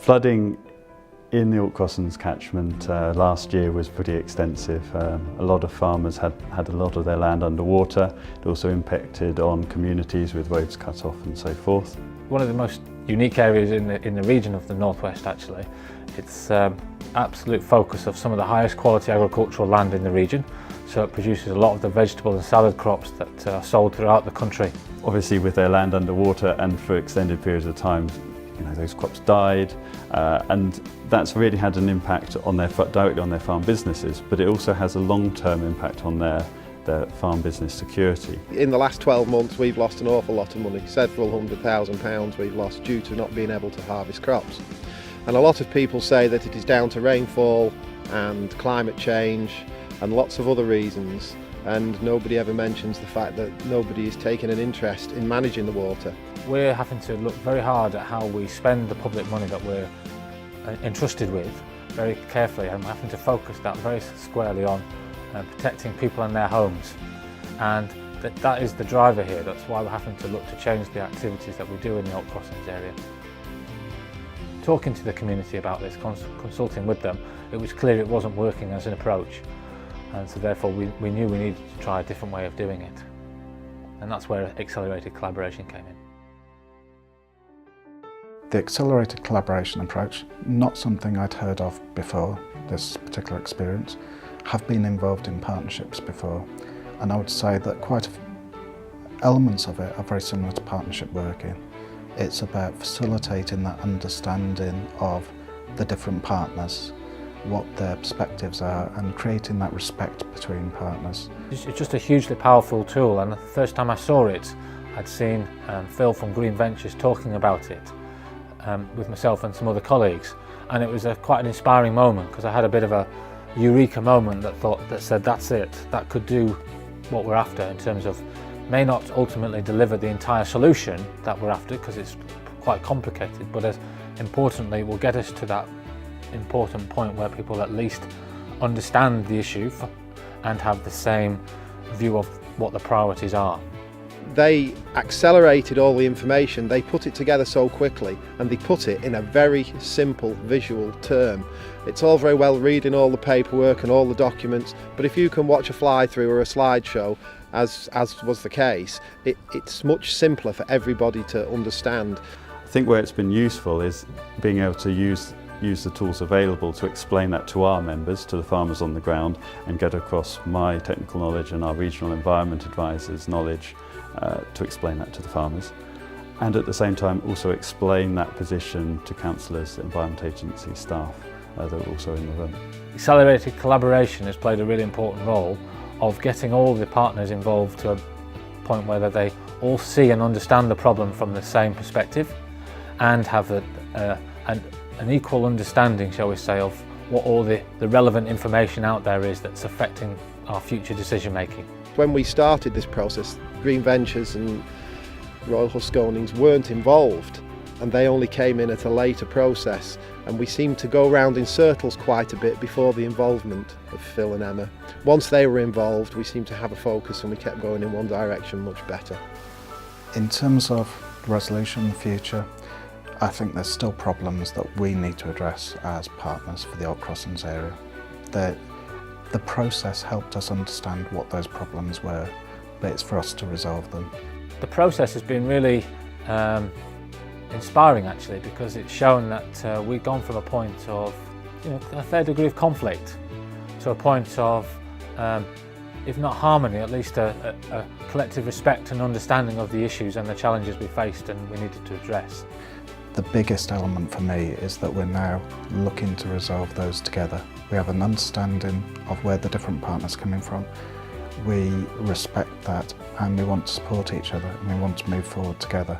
Flooding in the Alt Crossens catchment last year was pretty extensive. A lot of farmers had a lot of their land underwater. It also impacted on communities with roads cut off and so forth. One of the most unique areas in the region of the northwest actually. It's absolute focus of some of the highest quality agricultural land in the region. So it produces a lot of the vegetable and salad crops that are sold throughout the country. Obviously with their land underwater and for extended periods of time, those crops died, and that's really had an impact on directly on their farm businesses, but it also has a long-term impact on their farm business security. In the last 12 months we've lost an awful lot of money, several £100,000 we've lost due to not being able to harvest crops. And a lot of people say that it is down to rainfall and climate change and lots of other reasons, and nobody ever mentions the fact that nobody is taking an interest in managing the water. We're having to look very hard at how we spend the public money that we're entrusted with very carefully, and we're having to focus that very squarely on protecting people and their homes. And that is the driver here. That's why we're having to look to change the activities that we do in the Alt Crossens area. Talking to the community about this, consulting with them, it was clear it wasn't working as an approach, and so therefore we knew we needed to try a different way of doing it, and that's where accelerated collaboration came in. The accelerated collaboration approach, not something I'd heard of before this particular experience. Have been involved in partnerships before, and I would say that elements of it are very similar to partnership working. It's about facilitating that understanding of the different partners, what their perspectives are, and creating that respect between partners. It's just a hugely powerful tool, and the first time I saw it, I'd seen Phil from Green Ventures talking about it with myself and some other colleagues, and it was quite an inspiring moment, because I had a bit of a eureka moment that said that's it, that could do what we're after in terms of may not ultimately deliver the entire solution that we're after because it's quite complicated, but as importantly will get us to that important point where people at least understand the issue and have the same view of what the priorities are. They accelerated all the information, they put it together so quickly, and they put it in a very simple visual term. It's all very well reading all the paperwork and all the documents, but if you can watch a fly-through or a slideshow, as was the case, it's much simpler for everybody to understand. I think where it's been useful is being able to use the tools available to explain that to our members, to the farmers on the ground, and get across my technical knowledge and our regional environment advisors' knowledge to explain that to the farmers, and at the same time also explain that position to councillors, environment agency staff that are also in the room. Accelerated collaboration has played a really important role of getting all the partners involved to a point where they all see and understand the problem from the same perspective and have an equal understanding, shall we say, of what all the relevant information out there is that's affecting our future decision making. When we started this process, Green Ventures and Royal Husqvarnas weren't involved, and they only came in at a later process, and we seemed to go round in circles quite a bit before the involvement of Phil and Emma. Once they were involved, we seemed to have a focus and we kept going in one direction much better. In terms of resolution in the future, I think there's still problems that we need to address as partners for the Alt Crossens area. The process helped us understand what those problems were, but it's for us to resolve them. The process has been really inspiring actually, because it's shown that we've gone from a point of a fair degree of conflict to a point of, if not harmony, at least a collective respect and understanding of the issues and the challenges we faced and we needed to address. The biggest element for me is that we're now looking to resolve those together. We have an understanding of where the different partners are coming from. We respect that, and we want to support each other and we want to move forward together.